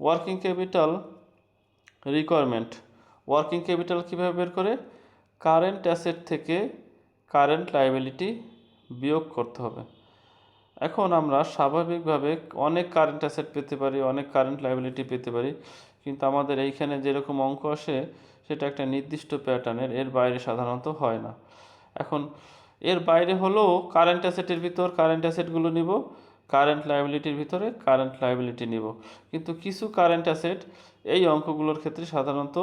Working capital requirement, working capital কীভাবে বের করে? কারেন্ট অ্যাসেট থেকে কারেন্ট লায়াবিলিটি বিয়োগ করতে হবে। এখন আমরা স্বাভাবিকভাবে অনেক কারেন্ট অ্যাসেট পেতে পারি, অনেক কারেন্ট লায়াবিলিটি পেতে পারি, কিন্তু আমাদের এইখানে যেরকম অঙ্ক আসে সেটা একটা নির্দিষ্ট প্যাটার্নের, এর বাইরে সাধারণত হয় না। এখন এর বাইরে হলেও কারেন্ট অ্যাসেটের ভিতর কারেন্ট অ্যাসেটগুলো নিব, কারেন্ট লায়াবিলিটির ভিতরে কারেন্ট লায়াবিলিটি নিব, কিন্তু কিছু কারেন্ট অ্যাসেট এই অঙ্কগুলোর ক্ষেত্রে সাধারণত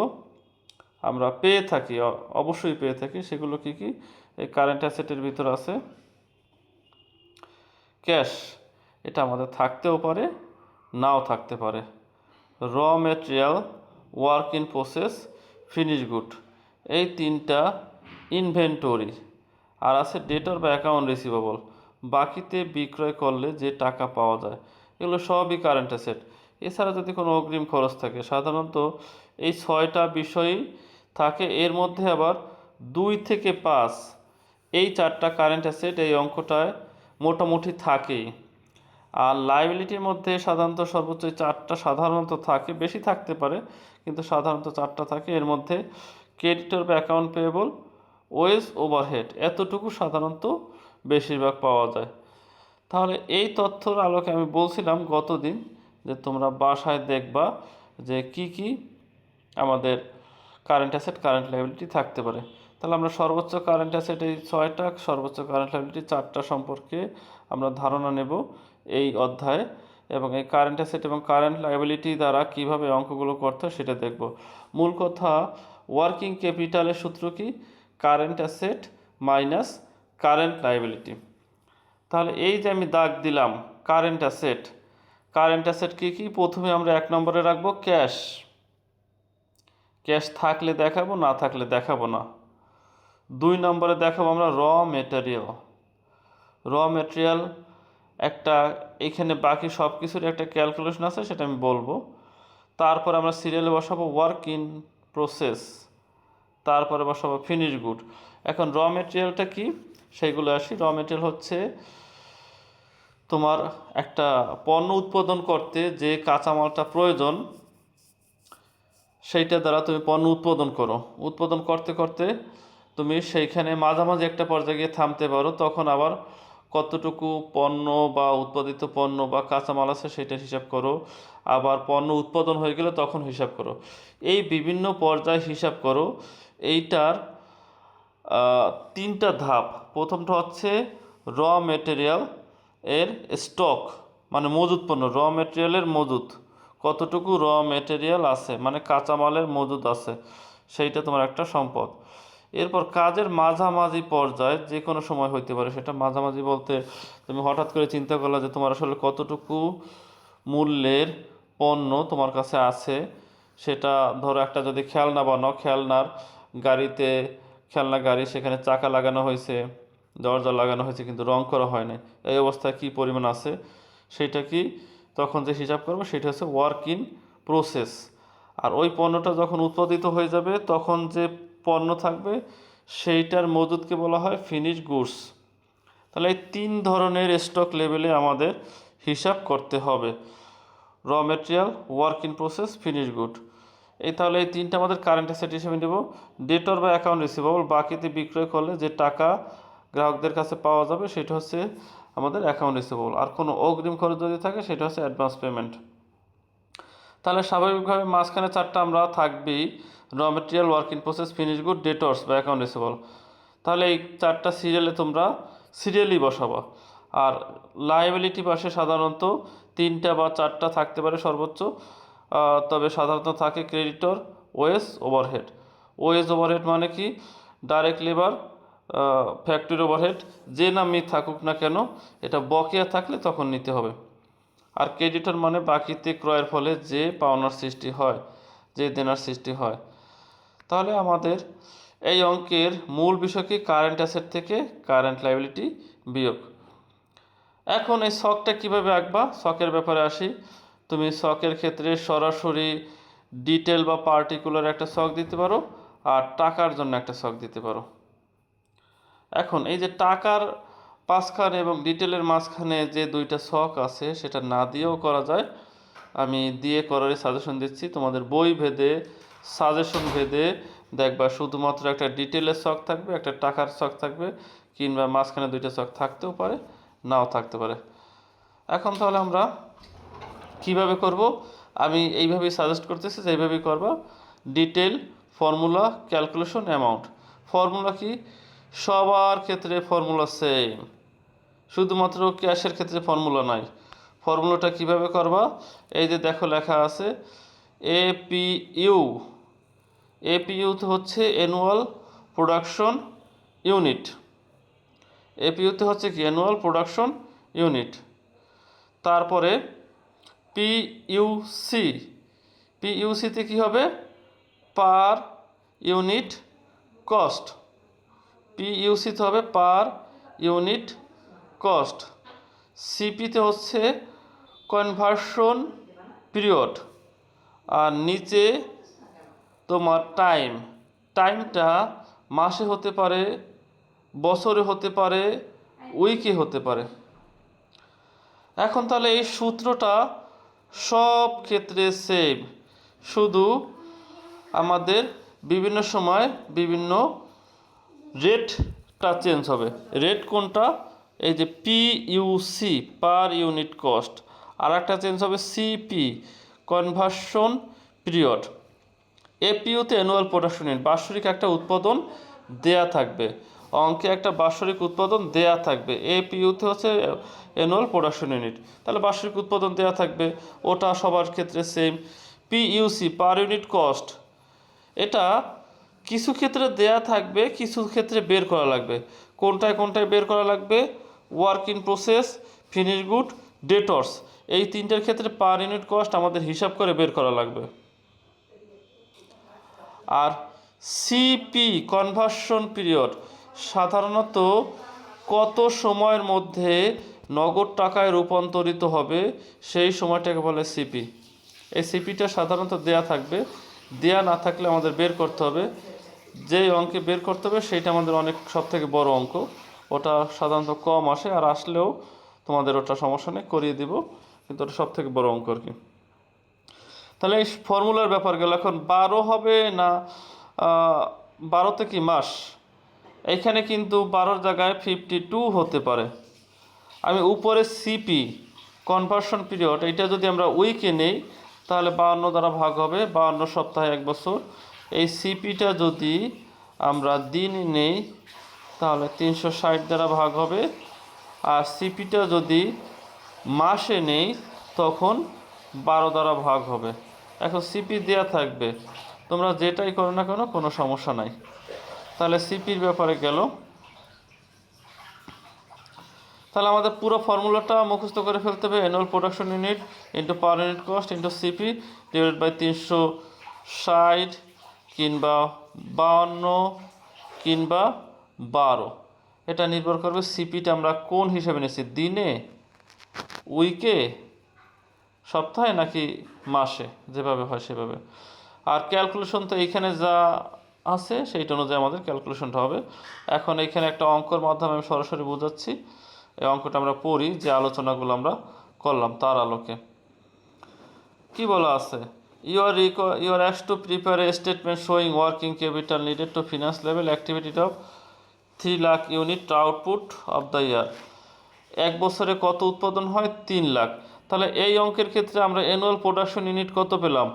আমরা পেয়ে থাকি, অবশ্যই পেয়ে থাকি। সেগুলো কি কি? এই কারেন্ট অ্যাসেটের ভিতর আছে ক্যাশ, এটা আমাদের থাকতেও পারে নাও থাকতে পারে। র material, work in process, finish good, এই তিনটা ইনভেন্টরি। আর আছে ডেটর বা অ্যাকাউন্ট রিসিভেবল, বাকিতে বিক্রয় করলে যে টাকা পাওয়া যায়, এগুলো সবই কারেন্ট অ্যাসেট। এছাড়া যদি কোনো অগ্রিম খরচ থাকে, সাধারণত এই 6টা বিষয়ই থাকে। এর মধ্যে আবার 2 থেকে 5 এই 4টা কারেন্ট অ্যাসেট এই অঙ্কটায় মোটামুটি থাকেই। আর লায়াবিলিটির মধ্যে সাধারণত সর্বোচ্চ 4টা সাধারণত থাকে, বেশি থাকতে পারে কিন্তু সাধারণত 4টা থাকে। এর মধ্যে ক্রেডিটর বা অ্যাকাউন্ট পেয়েবল, ওয়েজ, ওভারহেড, এতটুকু সাধারণত বেশিরভাগ পাওয়া যায়। তাহলে এই তথ্যর আলোকে আমি বলছিলাম গতদিন যে তোমরা বাসায় দেখবা যে কি কি আমাদের কারেন্ট অ্যাসেট কারেন্ট লায়াবিলিটি থাকতে পারে। তাহলে আমরা সর্বোচ্চ কারেন্ট অ্যাসেট এই 6টা, সর্বোচ্চ কারেন্ট লায়াবিলিটি 4টা সম্পর্কে আমরা ধারণা নেব এই অধ্যায়ে, এবং এই কারেন্ট অ্যাসেট এবং কারেন্ট লায়াবিলিটি দ্বারা কিভাবে অঙ্কগুলো করতে হয় সেটা দেখব। মূল কথা, ওয়ার্কিং ক্যাপিটালের সূত্র কি? Current asset minus current liability. তাহলে এই যে আমি দাগ দিলাম কারেন্ট অ্যাসেট, কারেন্ট অ্যাসেট কী কী? প্রথমে আমরা 1 নম্বরে রাখবো ক্যাশ, ক্যাশ থাকলে দেখাবো, না থাকলে দেখাবো না। 2 নম্বরে দেখাবো আমরা র মেটেরিয়াল, র মেটেরিয়াল একটা, এখানে বাকি সব কিছুর একটা ক্যালকুলেশন আছে সেটা আমি বলবো। তারপর আমরা সিরিয়ালে বসাবো ওয়ার্ক ইন প্রসেস, তারপরে বসাবো ফিনিশ গুড। এখন র মেটেরিয়ালটা কি সেইগুলো আসি। র মেটেরিয়াল হচ্ছে তোমার একটা পণ্য উৎপাদন করতে যে কাঁচামালটা প্রয়োজন, সেইটা দ্বারা তুমি পণ্য উৎপাদন করো। উৎপাদন করতে করতে তুমি সেইখানে মাঝামাঝি একটা পর্যায়ে গিয়ে থামতে পারো, তখন আবার কতটুকু পণ্য বা উৎপাদিত পণ্য বা কাঁচামাল আছে সেটা হিসাব করো, আবার পণ্য উৎপাদন হয়ে গেলে তখন হিসাব করো। এই বিভিন্ন পর্যায়ে হিসাব করো। এইটার 3টা ধাপ। প্রথমটা হচ্ছে র মেটেরিয়াল এর স্টক, মানে মজুত পণ্য, র মেটেরিয়ালের মজুত, কতটুকু র মেটেরিয়াল আছে মানে কাঁচামালের মজুদ আছে, সেইটা তোমার একটা সম্পদ। এরপর কাজের মাঝামাঝি পর্যায়ে যে কোনো সময় হইতে পারে, সেটা মাঝামাঝি বলতে তুমি হঠাৎ করে চিন্তা করলে যে তোমার আসলে কতটুকু মূল্যের পণ্য তোমার কাছে আছে। সেটা ধরো একটা যদি খেলনা বানাও, খেলনার গাড়িতে, খেলনা গাড়ি, সেখানে চাকা লাগানো হয়েছে, দরজা লাগানো হয়েছে কিন্তু রং করা হয় না, এই অবস্থায় কী পরিমাণ আছে সেটা কি তখন যে হিসাব করবো সেটা হচ্ছে ওয়ার্ক ইন প্রসেস। আর ওই পণ্যটা যখন উৎপাদিত হয়ে যাবে তখন যে পণ্য থাকবে সেইটার মজুদকে বলা হয় ফিনিশ গুডস। তাহলে এই 3 ধরনের স্টক লেভেলে আমাদের হিসাব করতে হবে, র material, work in process, finish good. এই তাহলে এই 3টা আমাদের কারেন্ট অ্যাসেট হিসেবে নেব। ডেটর বা অ্যাকাউন্ট রিসিভেবল, বাকিতে বিক্রয় করলে যে টাকা গ্রাহকদের কাছে পাওয়া যাবে সেটা হচ্ছে আমাদের অ্যাকাউন্ট রিসিভেবল। আর কোনো অগ্রিম খরচ যদি থাকে সেটা হচ্ছে অ্যাডভান্স পেমেন্ট। তাহলে স্বাভাবিকভাবে মাঝখানে 4টা আমরা থাকবেই, র material, work in process, finish good, debtors বা অ্যাকাউন্ট রিসিভেবল। তাহলে এই 4টা সিরিয়ালে তোমরা সিরিয়ালি বসাবা। আর লায়াবিলিটি পাশে সাধারণত 3টা বা 4টা থাকতে পারে সর্বোচ্চ, তবে সাধারণত থাকে creditor, wage, overhead. Wage overhead মানে কি? ডাইরেক্ট লেবার, ফ্যাক্টরি ওভারহেড, যে নামই থাকুক না কেন এটা বকেয়া থাকলে তখন নিতে হবে। আর ক্রেডিটর মানে বাকিতে ক্রয়ের ফলে যে পাওনার সৃষ্টি হয়, যে দেনার সৃষ্টি হয়। তাহলে আমাদের এই অঙ্কের মূল বিষয় কি? কারেন্ট অ্যাসেট থেকে কারেন্ট লায়াবিলিটি বিয়োগ। এখন এই ছকটা কিভাবে আঁকবা, ছকের ব্যাপারে আসি। তুমি ছকের ক্ষেত্রে সরাসরি ডিটেল বা পার্টিকুলার একটা ছক দিতে পারো, আর টাকার জন্য একটা ছক দিতে পারো। এখন এই যে টাকার মাঝখানে এবং ডিটেলের মাঝখানে যে 2টা ছক আছে সেটা না দিয়েও করা যায়, আমি দিয়ে করারই সাজেশন দিচ্ছি। তোমাদের বই ভেদে সাজেশন ভেদে দেখবা শুধুমাত্র একটা ডিটেলের ছক থাকবে, একটা টাকার ছক থাকবে, কিংবা মাঝখানে দুইটা ছক থাকতেও পারে, নাও থাকতে পারে। এখন তাহলে আমরা কিভাবে করব, আমি এইভাবেই সাজেস্ট করতেছি যে এইভাবেই করবা। Detail, formula, calculation, amount. Formula কি? সবার ক্ষেত্রে ফর্মুলা সেম, শুধুমাত্র ক্যাশের ক্ষেত্রে ফর্মুলা নাই। ফর্মুলাটা কিভাবে করবা? এই যে দেখো লেখা আছে এপিইউ। এপিইউ তো হচ্ছে অ্যানুয়াল প্রোডাকশন ইউনিট। এপিইউতে হচ্ছে কি? Annual production unit. তারপরে পিইউসি। পিইউসিতে কি হবে? পার ইউনিট কস্ট। পিইউসিতে হবে পার ইউনিট কস্ট। সিপিতে হচ্ছে কনভার্সন পিরিয়ড। আর নিচে তোমার টাইম। টাইমটা মাসে হতে পারে, বছরে হতে পারে, উইকে হতে পারে। এখন তাহলে এই সূত্রটা সব ক্ষেত্রে সেম, শুধু আমাদের বিভিন্ন সময় বিভিন্ন রেটটা চেঞ্জ হবে। রেট কোনটা? এই যে পিইউসি, পার ইউনিট কস্ট। আর একটা চেঞ্জ হবে সিপি, কনভার্সন পিরিয়ড। এপিইউতে অ্যানুয়াল প্রোডাকশন ইউনিট, বাৎসরিক একটা উৎপাদন দেয়া থাকবে, অঙ্কে একটা বাৎসরিক উৎপাদন দেয়া থাকবে। এপিইউতে হচ্ছে অ্যানুয়াল প্রোডাকশন ইউনিট, তাহলে বাৎসরিক উৎপাদন দেয়া থাকবে, ওটা সবার ক্ষেত্রে সেম। পিইউসি, পার ইউনিট কস্ট, এটা কিছু ক্ষেত্রে দেয়া থাকবে, কিছু ক্ষেত্রে বের করা লাগবে। কোনটায় কোনটায় বের করা লাগবে? Work in process, finish good, debtors, এই তিনটার ক্ষেত্রে পার ইউনিট কস্ট আমাদের হিসাব করে বের করা লাগবে। আর সিপি, কনভার্সন পিরিয়ড, সাধারণত কত সময়ের মধ্যে নগদ টাকায় রূপান্তরিত হবে সেই সময়টাকে বলে সিপি। এই সিপিটা সাধারণত দেয়া থাকবে, দেয়া না থাকলে আমাদের বের করতে হবে। যেই অঙ্কে বের করতে হবে সেইটা আমাদের অনেক সবথেকে বড় অঙ্ক, ওটা সাধারণত কম আসে, আর আসলেও তোমাদের ওটা সমস্যা নেই, করিয়ে দিব, কিন্তু ওটা সবথেকে বড় অঙ্ক আর কি। তাহলে এই ফর্মুলার ব্যাপার গেল। এখন 12 হবে না 12তে কি মাস? এইখানে কিন্তু 12-র জায়গায় 52 হতে পারে। আমি উপরে সিপি, কনভার্সন পিরিয়ড, এটা যদি আমরা উইকে নেই তাহলে 52 দ্বারা ভাগ হবে, 52 সপ্তাহে 1 বছর। এই সিপিটা যদি আমরা দিন নেই তাহলে 360 দ্বারা ভাগ হবে, আর সিপিটা যদি মাসে নেই তখন 12 দ্বারা ভাগ হবে। এখন সিপি দেওয়া থাকবে, তোমরা যেটাই করো না কেন কোনো সমস্যা নাই। তাহলে সিপির ব্যাপারে গেল। তাহলে আমাদের পুরো ফর্মুলাটা মুখস্থ করে ফেলতে হবে। Annual production unit into per unit cost into CP divide by 360 কিংবা 52 কিংবা 12। এটা নির্ভর করবে সিপিটা আমরা কোন হিসাবে নিচ্ছি, দিনে, উইকে, সপ্তাহে নাকি মাসে, যেভাবে হয় সেভাবে। আর ক্যালকুলেশন তো এইখানে যা আছে সেইটা অনুযায়ী আমাদের ক্যালকুলেশনটা হবে। এখন এইখানে একটা অঙ্কর মাধ্যমে আমি সরাসরি বোঝাচ্ছি। এই অঙ্কটা আমরা পড়ি, যে আলোচনাগুলো আমরা করলাম তার আলোকে। কি বলা আছে? ইউ আর অ্যাক্স to prepare a statement showing working capital needed to finance level activity of 3 lakh unit output of the year. 1 বছরে কত উৎপাদন হয়? 3 লাখ। তাহলে এই অঙ্কের ক্ষেত্রে আমরা অ্যানুয়াল প্রোডাকশন ইউনিট কত পেলাম?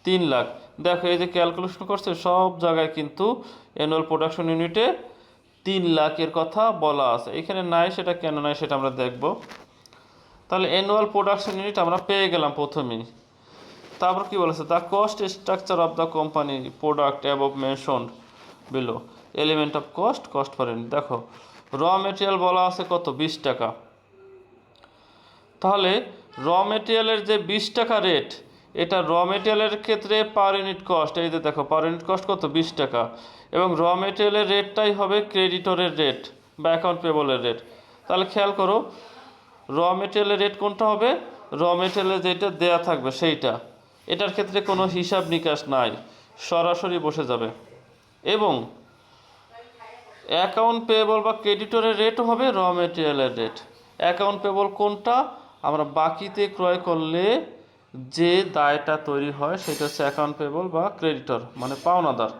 3 লাখ। দেখো এই যে ক্যালকুলেশন করছে সব জায়গায় কিন্তু অ্যানুয়াল প্রোডাকশন ইউনিটে 3 লাখের কথা বলা আছে। এখানে নাই, সেটা কেন নাই সেটা আমরা দেখব। তাহলে অ্যানুয়াল প্রোডাকশন ইউনিট আমরা পেয়ে গেলাম প্রথমেই। তারপর কি বলেছে? The cost structure of the company product above mentioned below, element of cost, cost per unit. দেখো র মেটেরিয়াল বলা আছে কত? 20 টাকা। তাহলে র মেটেরিয়ালের যে 20 টাকা রেট, এটা র মেটেরিয়ালের ক্ষেত্রে পার ইউনিট কস্ট। এই যে দেখো পার ইউনিট কস্ট কত? 20 টাকা। এবং র মেটেরিয়ালের রেটটাই হবে ক্রেডিটরের রেট বা অ্যাকাউন্ট পেবলের রেট। তাহলে খেয়াল করো র মেটেরিয়ালের রেট কোনটা হবে? র মেটেরিয়ালের যেটা দেয়া থাকবে সেইটা। এটার ক্ষেত্রে কোনো হিসাব নিকাশ নাই, সরাসরি বসে যাবে। এবং অ্যাকাউন্ট পেয়েবল বা ক্রেডিটরের রেটও হবে র মেটেরিয়ালের রেট। অ্যাকাউন্ট পেয়েবল কোনটা? আমরা বাকিতে ক্রয় করলে যে দায়টা তৈরি হয় সেটা হচ্ছে অ্যাকাউন্ট পেয়েবল বা ক্রেডিটর, মানে পাওনাদার।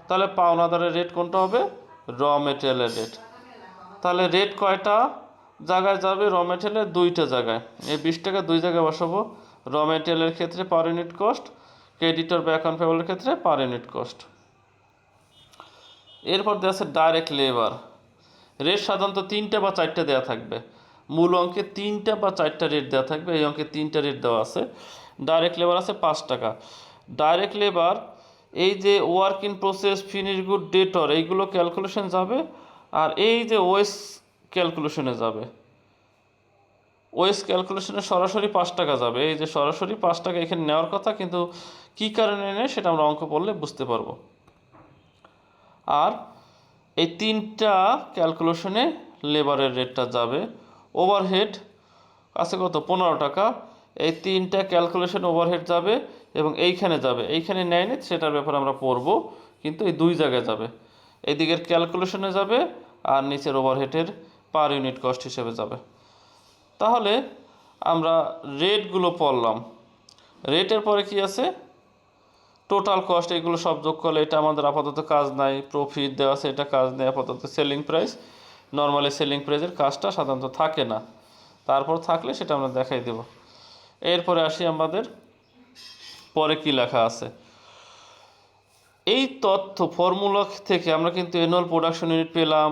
তাহলে পাওনাদারের রেট কোনটা হবে? Raw মেটেরিয়ালের rate. তাহলে রেট কয়টা জায়গায় যাবে? র মেটেরিয়ালের দুইটা জায়গায়। এই 20 টাকা দুই জায়গায় বসাবো। র মেটেরিয়ালের ক্ষেত্রে পার ইউনিট কস্ট, ক্রেডিটর বা অ্যাকাউন্ট পেয়েবলের ক্ষেত্রে পার ইউনিট কস্ট। এরপর দেওয়া আছে ডাইরেক্ট লেবার। রেট সাধারণত 3টা বা 4টা দেওয়া থাকবে। মূল অঙ্কে 3টা বা 4টা রেট দেওয়া থাকবে, এই অঙ্কে 3টা রেট দেওয়া আছে। ডাইরেক্ট লেবার আছে 5 টাকা। ডাইরেক্ট লেবার এই যে work in process, finish good, debtor, এইগুলো ক্যালকুলেশন যাবে। আর এই যে ওয়েস ক্যালকুলেশনে যাবে। ওয়েস ক্যালকুলেশনে সরাসরি 5 টাকা যাবে। এই যে সরাসরি 5 টাকা এখানে নেওয়ার কথা, কিন্তু কী কারণে নেয় সেটা আমরা অঙ্ক পড়লে বুঝতে পারবো। আর এই 3টা ক্যালকুলেশনে লেবারের রেটটা যাবে। ওভারহেড আছে কত? 15 টাকা। এই 3টা ক্যালকুলেশন ওভারহেড যাবে এবং এইখানে যাবে। এইখানে নেয় নি, সেটার ব্যাপারে আমরা পড়ব, কিন্তু এই দুই জায়গায় যাবে। এদিকের ক্যালকুলেশনে যাবে আর নিচের ওভারহেডের পার ইউনিট কস্ট হিসেবে যাবে। তাহলে আমরা রেটগুলো পড়লাম। রেটের পরে কি আছে? টোটাল কস্ট, এগুলো সব যোগ করলে এটা আমাদের আপাতত কাজ নাই। প্রফিট দেওয়া আছে, এটা কাজ নেই আপাতত। সেলিং প্রাইস, নর্মালি সেলিং প্রাইসের কাজটা সাধারণত থাকে না, তারপর থাকলে সেটা আমরা দেখাই দেব। এরপরে আসি আমাদের পরে কি লেখা আছে। এই তথ্য ফর্মুলা থেকে আমরা কিন্তু অ্যানুয়াল প্রোডাকশন ইউনিট পেলাম,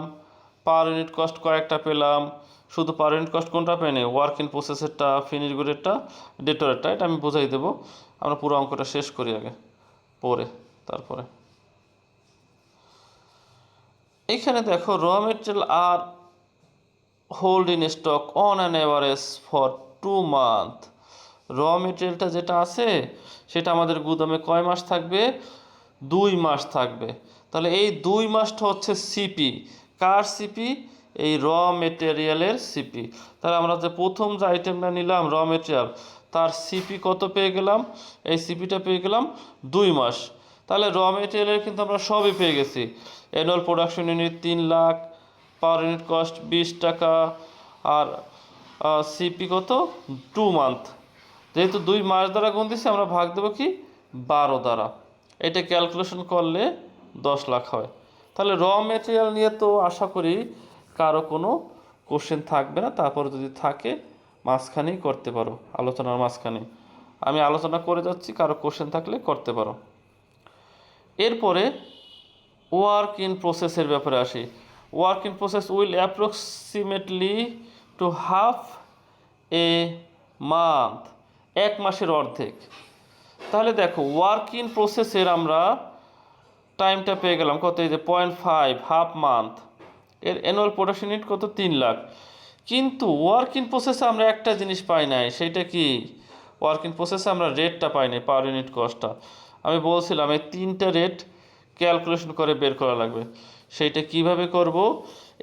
পার ইউনিট কস্ট কয়েকটা পেলাম। শুধু পার ইউনিট কস্ট কোনটা পেনি? ওয়ার্ক ইন প্রসেসেরটা, ফিনিশ গুডেরটা, ডেটরেরটা। এটা আমি বুঝাই দেবো। আমরা পুরো অঙ্কটা শেষ করি আগে, পরে তারপরে। এইখানে দেখো, raw material are hold in stock on an average for 2 month. Raw মেটেরিয়ালটা যেটা আছে সেটা আমাদের গুদামে কয় মাস থাকবে? 2 মাস থাকবে। তাহলে এই 2 মাসটা হচ্ছে সিপি। কার সিপি? এই র মেটেরিয়ালের সিপি। তাহলে আমরা যে প্রথম যে আইটেমটা নিলাম র মেটেরিয়াল, তার সিপি কত পেয়ে গেলাম? এই সিপিটা পেয়ে গেলাম 2 মাস। তাহলে র মেটেরিয়ালের কিন্তু আমরা সবই পেয়ে গেছি। Annual production unit 3 lakh, per unit cost 20 টাকা, আর সিপি কত? 2 মান্থ। যেহেতু 2 মাস দ্বারা গুণ দিচ্ছি, আমরা ভাগ দেবো কি? 12 দ্বারা। এটা ক্যালকুলেশন করলে 10 লাখ হয়। তাহলে র মেটেরিয়াল নিয়ে তো আশা করি কারো কোনো কোশ্চেন থাকবে না। তারপর যদি থাকে মাঝখানেই করতে পারো, আলোচনার মাঝখানে আমি আলোচনা করে যাচ্ছি, কারো কোশ্চেন থাকলে করতে পারো। এরপরে ওয়ার্ক ইন প্রসেসের ব্যাপারে আসি। Work in process will approximately to half a month, 1 মাসের অর্ধেক। তাহলে দেখো, ওয়ার্ক ইন প্রসেসের আমরা টাইমটা পেয়ে গেলাম কত? এই যে 0.5, হাফ মান্থ। এর অ্যানুয়াল প্রোডাকশন ইউনিট কত? 3 লাখ। কিন্তু ওয়ার্ক ইন প্রসেসে আমরা একটা জিনিস পাই নাই, সেইটা কি? ওয়ার্ক ইন প্রসেসে আমরা রেটটা পাই নাই, পার ইউনিট কস্টটা। আমি বলছিলাম এই 3টা রেট ক্যালকুলেশন করে বের করা লাগবে। সেইটা কিভাবে করব?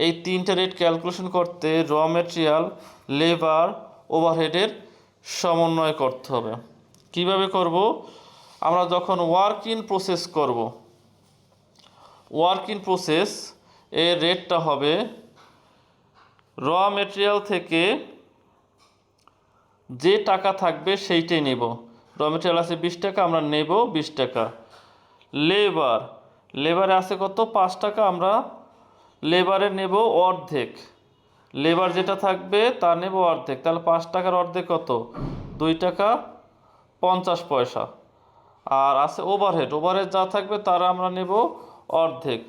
এই 3টা রেট ক্যালকুলেশন করতে র মেটেরিয়াল, লেবার, ওভারহেডের সমন্বয় করতে হবে। কিভাবে করব? আমরা যখন ওয়ার্ক ইন প্রসেস করব, ওয়ার্ক ইন প্রসেস এর রেটটা হবে র মেটেরিয়াল থেকে যে টাকা থাকবে সেইটাই নেব। র মেটেরিয়াল আছে 20 টাকা, আমরা নেব 20 টাকা। লেবার, লেবারে আছে কত? 5 টাকা, আমরা লেবারে নেব অর্ধেক। লেবার যেটা থাকবে তা নেব অর্ধেক। তাহলে 5 টাকার অর্ধেক কত? 2 টাকা 50 পয়সা। আর আছে ওভারহেড, ওভারহেড যা থাকবে তারা আমরা নেব অর্ধেক।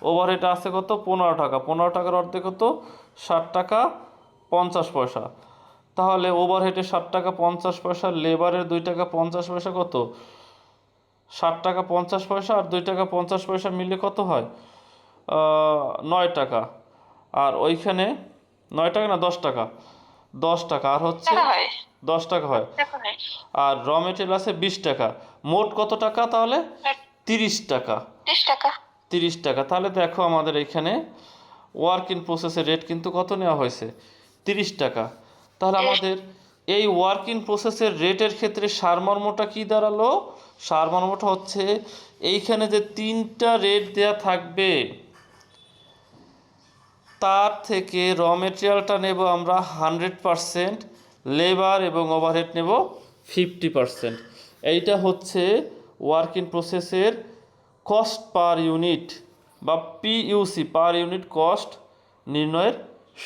ওভারহেড আছে কত? 15 টাকা। 15 টাকার অর্ধেক কত? 60 টাকা 50 পয়সা। তাহলে ওভারহেডে 60 টাকা 50 পয়সা, লেবারের 2 টাকা 50 পয়সা কত? 60 টাকা 50 পয়সা আর 2 টাকা 50 পয়সা মিলে কত হয়? 9 টাকা। আর ওইখানে 9 টাকা না 10 টাকা, 10 টাকা আর হচ্ছে 10 টাকা হয়। আর র মেটেরিয়াল আছে 20 টাকা। মোট কত টাকা তাহলে? 30 টাকা। 30 টাকা। তাহলে দেখো আমাদের এখানে ওয়ার্ক ইন প্রসেসের রেট কিন্তু কত নেওয়া হয়েছে? 30 টাকা। তাহলে আমাদের এই ওয়ার্ক ইন প্রসেসের রেটের ক্ষেত্রে সারমর্মটা কি দাঁড়ালো? সারমর্মটা হচ্ছে এইখানে যে 3টা রেট দেয়া থাকবে, তার থেকে র মেটেরিয়ালটা নেব আমরা 100%, লেবার এবং ওভারহেড নেব 50%। এইটা হচ্ছে ওয়ার্ক ইন প্রসেসের কস্ট পার ইউনিট বা পিইউসি, পার ইউনিট কস্ট নির্ণয়ের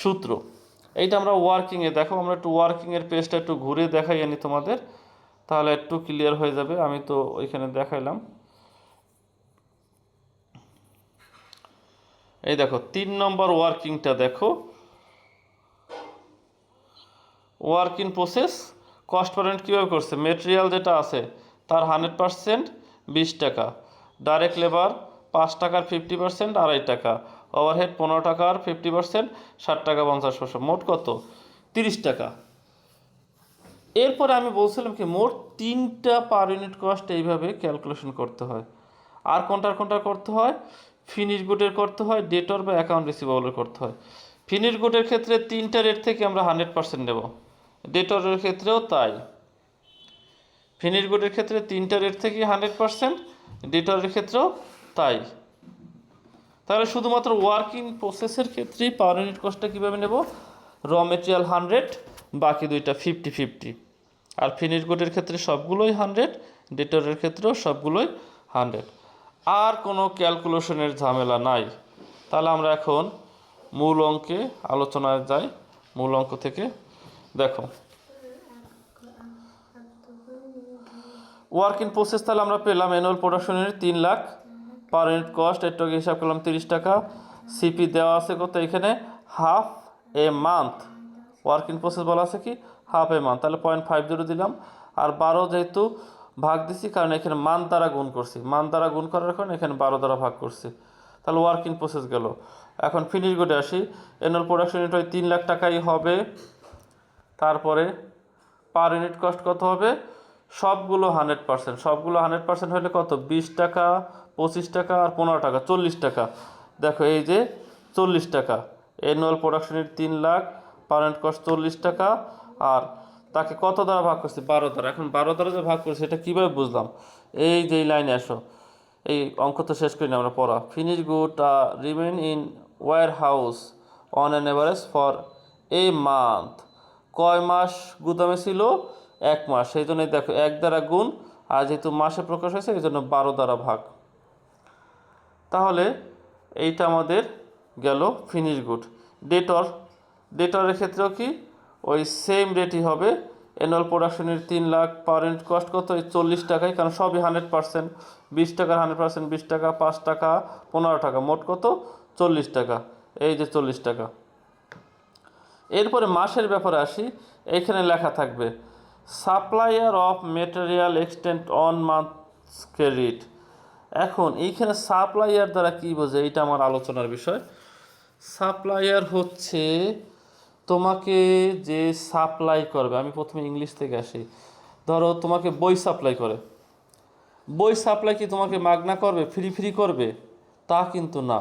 সূত্র। এইটা আমরা ওয়ার্কিংয়ে দেখো, আমরা একটু ওয়ার্কিংয়ের পেজটা একটু ঘুরে দেখাই আনি তোমাদের, তাহলে একটু ক্লিয়ার হয়ে যাবে। আমি তো ওইখানে দেখাইলাম। এই দেখো 3 নম্বর ওয়ার্কিংটা দেখো, work in process cost per unit কীভাবে করছে। মেটেরিয়াল যেটা আছে তার 100% 20 টাকা, ডাইরেক্ট লেবার 5 টাকার 50% 2.5 টাকা, ওভারহেড 15 টাকার 50% 60 টাকা 50 পয়সা, মোট কত 30 টাকা। এরপরে আমি বলছিলাম কি মোট 3টা পার ইউনিট কস্ট এইভাবে ক্যালকুলেশন করতে হয়। আর কোনটার করতে হয়, ফিনিশ গুডের করতে হয়, ডেটর বা অ্যাকাউন্ট রিসিভেবলের করতে হয়। ফিনিশ গুডের ক্ষেত্রে 3টা রেট থেকে আমরা 100% নেব, ডেটরের ক্ষেত্রেও তাই। ফিনিশ গুডের ক্ষেত্রে 3টা রেট থেকে 100%, ডেটরের ক্ষেত্রেও তাই। তাহলে শুধুমাত্র ওয়ার্ক ইন প্রসেসের ক্ষেত্রেই পার ইউনিট কস্টটা কীভাবে নেব, র মেটেরিয়াল 100, বাকি দুইটা 50-50। আর ফিনিশ গুডের ক্ষেত্রে সবগুলোই 100, ডেটরের ক্ষেত্রেও সবগুলোই 100। আর কোনো ক্যালকুলেশনের ঝামেলা নাই। তাহলে আমরা এখন মূল অঙ্কে আলোচনায় যাই। মূল অঙ্ক থেকে দেখো, ওয়ার্ক ইন প্রসেস তাহলে আমরা পেলাম annual production unit 3 lakh, per unit cost এর টাকা হিসাব করলাম 30 টাকা, সিপি দেওয়া আছে কত এখানে half a month, work in process বলা আছে কি হাফ এ মান্থ, তাহলে 0.50 দিলাম। আর 12 যেহেতু ভাগ দিছি কারণ এখানে মান দ্বারা গুণ করছি, মান দ্বারা গুণ করার কারণে এখানে 12 দ্বারা ভাগ করছি, তাহলে ওয়ার্ক ইন প্রসেস গেল। এখন ফিনিশ গুডে আসি, অ্যানুয়াল প্রোডাকশন ইউনিট ওই 3 লাখ টাকাই হবে। তারপরে পার ইউনিট কস্ট কত হবে, সবগুলো 100%, সবগুলো 100% হলে কত 20 টাকা, 25 টাকা আর 15 টাকা, 40 টাকা। দেখো এই যে 40 টাকা, অ্যানুয়াল প্রোডাকশনের 3 লাখ, পার ইউনিট কস্ট 40 টাকা, আর তাকে কত দ্বারা ভাগ করছি 12 দ্বারা। এখন 12 দ্বারা যে ভাগ করছি এটা কীভাবে বুঝলাম, এই যে লাইনে আসো, এই অঙ্ক তো শেষ করি না আমরা পড়া। Finish good remain in warehouse on an average for a month, কয় মাস গুদামে ছিল 1 মাস, সেই জন্য দেখো 1 দ্বারা গুণ, আর যেহেতু মাসে প্রকাশ হয়েছে এই জন্য 12 দ্বারা ভাগ। তাহলে এইটা আমাদের গেল ফিনিশ গুড। ডেটরের ক্ষেত্রেও কি ওই সেম রেটই হবে, অ্যানুয়াল প্রোডাকশনের 3 লাখ, পার ইউনিট কস্ট কত ওই 40 টাকায়, কারণ সবই 100%, 20 টাকার 100% 20 টাকা, 5 টাকা 15 টাকা, মোট কত 40 টাকা, এই যে 40 টাকা। এরপরে মাসের ব্যাপারে আসি, এইখানে লেখা থাকবে supplier of material extend on months credit. এখন এইখানে সাপ্লায়ার দ্বারা কী বোঝে, এইটা আমার আলোচনার বিষয়। সাপ্লায়ার হচ্ছে তোমাকে যে সাপ্লাই করবে, আমি প্রথমে ইংলিশ থেকে আসি। ধরো তোমাকে বই সাপ্লাই করে, বই সাপ্লাই কি তোমাকে মাগনা করবে, ফ্রি করবে, তা কিন্তু না।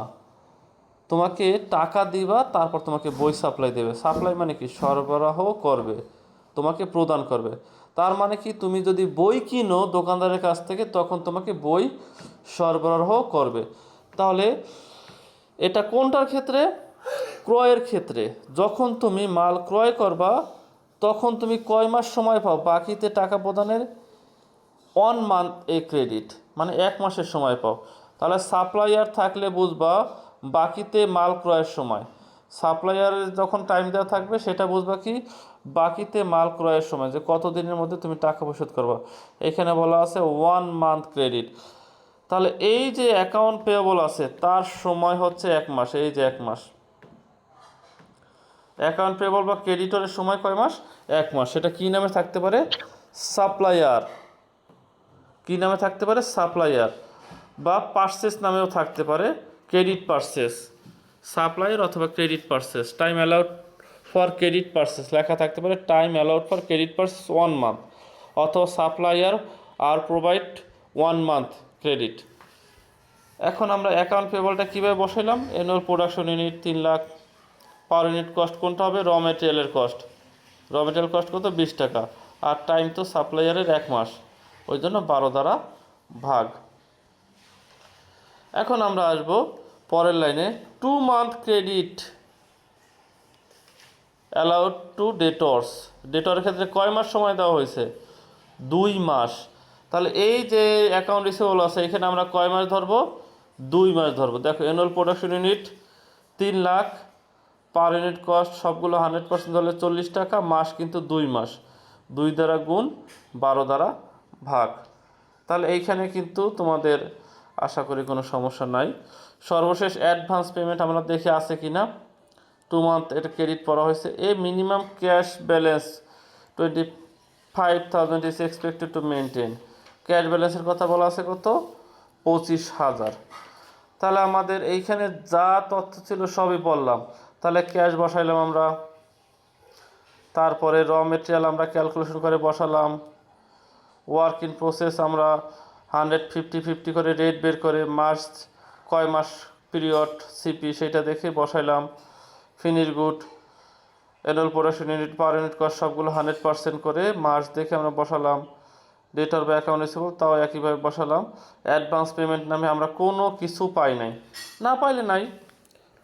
তোমাকে টাকা দিবা, তারপর তোমাকে বই সাপ্লাই দেবে। সাপ্লাই মানে কি সরবরাহ করবে, তোমাকে প্রদান করবে। তার মানে কি তুমি যদি বই কিনো দোকানদারের কাছ থেকে, তখন তোমাকে বই সরবরাহ করবে। তাহলে এটা কোনটার ক্ষেত্রে, ক্রয়ের ক্ষেত্রে। যখন তুমি মাল ক্রয় করবা তখন তুমি কয় মাস সময় পাও বাকিতে টাকা প্রদানের, 1 মান্থ এ ক্রেডিট, মানে 1 মাসের সময় পাও। তাহলে সাপ্লায়ার থাকলে বুঝবা বাকিতে মাল ক্রয়ের সময়, সাপ্লায়ারের যখন টাইম দেওয়া থাকবে সেটা বুঝবা কি বাকিতে মাল ক্রয়ের সময়, যে কত দিনের মধ্যে তুমি টাকা পরিশোধ করবা। এখানে বলা আছে 1 মান্থ ক্রেডিট। তাহলে এই যে অ্যাকাউন্ট পেয়েবল আছে তার সময় হচ্ছে 1 মাস, এই যে 1 মাস। অ্যাকাউন্ট পেয়েবল বা ক্রেডিটরের সময় কয় মাস, 1 মাস। সেটা কী নামে থাকতে পারে, সাপ্লায়ার। কী নামে থাকতে পারে, সাপ্লায়ার, বা পারচেস নামেও থাকতে পারে, ক্রেডিট পারচেস, সাপ্লায়ার অথবা credit purchase. Time allowed for credit purchase লেখা থাকতে পারে, time allowed for credit purchase 1 month, অথবা supplier are provide 1 month credit. এখন আমরা অ্যাকাউন্ট পেয়েবলটা কীভাবে বসাইলাম, annual production unit 3 lakh, per unit cost কোনটা হবে, র মেটেরিয়ালের কস্ট, র মেটেরিয়াল কস্ট কত 20 টাকা, আর টাইম তো সাপ্লায়ারের 1 মাস, ওই জন্য 12 দ্বারা ভাগ। এখন আমরা আসব পরের লাইনে, 2 month credit allowed to debtors. ডেটরের ক্ষেত্রে কয় মাস সময় দেওয়া হয়েছে, 2 মাস। তাহলে এই যে অ্যাকাউন্ট রিসিভেবল আছে এখানে আমরা কয় মাস ধরবো? 2 মাস ধরবো। দেখো annual production unit 3 lakh, per unit cost সবগুলো 100% হলে 40 টাকা, মাস কিন্তু 2 মাস, 2 দ্বারা গুণ, 12 দ্বারা ভাগ। তাহলে এইখানে কিন্তু তোমাদের আশা করি কোনো সমস্যা নাই। সর্বশেষ অ্যাডভান্স পেমেন্ট আমরা দেখে আছে কি না, 2 মান্থ এটা ক্রেডিট করা হয়েছে। A minimum cash balance 25,000 is expected to maintain. Cash ব্যালেন্সের কথা বলা আছে কত? 25,000। তাহলে আমাদের এইখানে যা তথ্য ছিল সবই বললাম। তাহলে ক্যাশ বসাইলাম আমরা, তারপরে র মেটেরিয়াল আমরা ক্যালকুলেশন করে বসালাম, ওয়ার্ক ইন প্রসেস আমরা 150-50 করে রেট বের করে মাস, কয় মাস পিরিয়ড সিপি সেটা দেখে বসাইলাম। Finish good, annual production unit, per unit cost সবগুলো 100% করে মাস দেখে আমরা বসালাম। ডেটার বা অ্যাকাউন্ট রিসিভেবল তাও একইভাবে বসালাম। অ্যাডভান্স পেমেন্ট নামে আমরা কোনো কিছু পাই নাই, না পাইলে নাই,